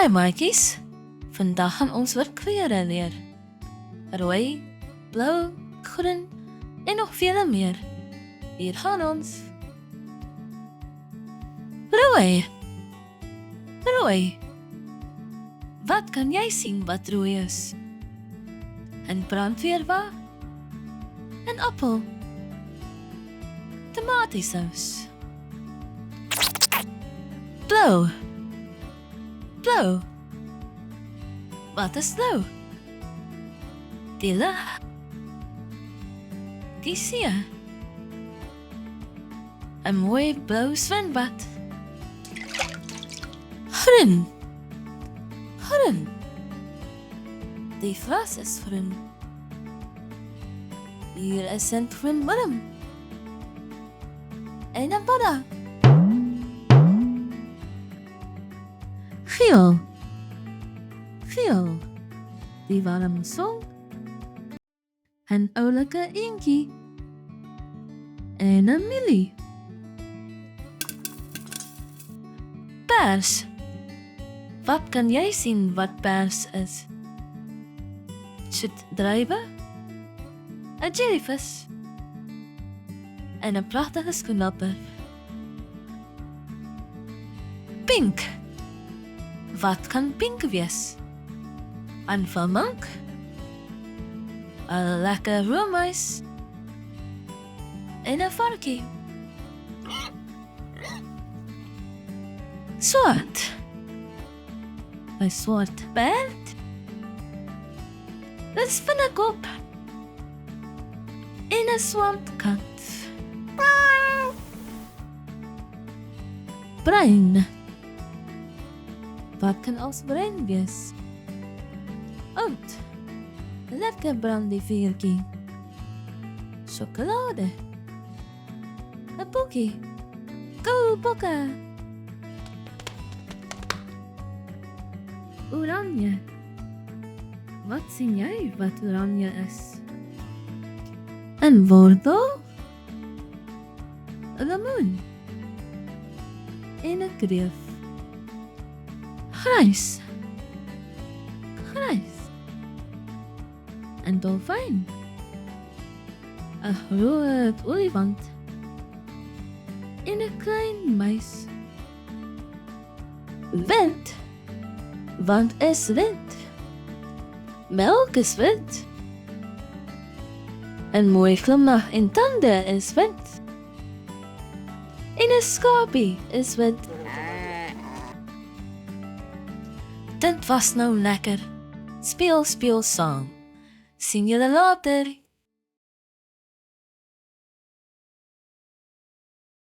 Hi maatjies, vandag gaan ons weer kleure leer. Rooi, blauw, groen en nog vele meer. Hier gaan ons. Rooi. Rooi. Wat kan jy sien wat rooi is? Een brandweerwa? Een appel? Tomatiesaus? Blauw. Blauw. Wat is blauw? Die lug. Die see. Een mooi blauw zwembad. Groen. Groen. Die gras is groen. Hier is een groen boom. En een padda. Geel. Geel. Die warme zon. Een oulike eendjie. En een mielie. Pers. Wat kan jy sien wat pers is? Zoetdruive, een jellyvis en een prachtige schoenlapper. Pink. Wat kan pink wees? Een valmank, een lekker roomys en een varkie. Swart. Een swart perd. Een spinnekop. En een swampkat. Bruin. Wat kan als bruin wees? Oud. Lekker brandyvuurtjie. Chocolade. Een boekie. Go bokken. Oranje. Wat sien jy wat oranje is? Een wortel, een lemoen en een kreef. Grys. Grys. Een dolfijn. Een groot olifant en een klein muis. Wind. Want is wind. Melk is wit. Een mooi glimlach en tanden is wit. En een skapie is wit. Dit was nou lekker. Speel saam. Sien julle later.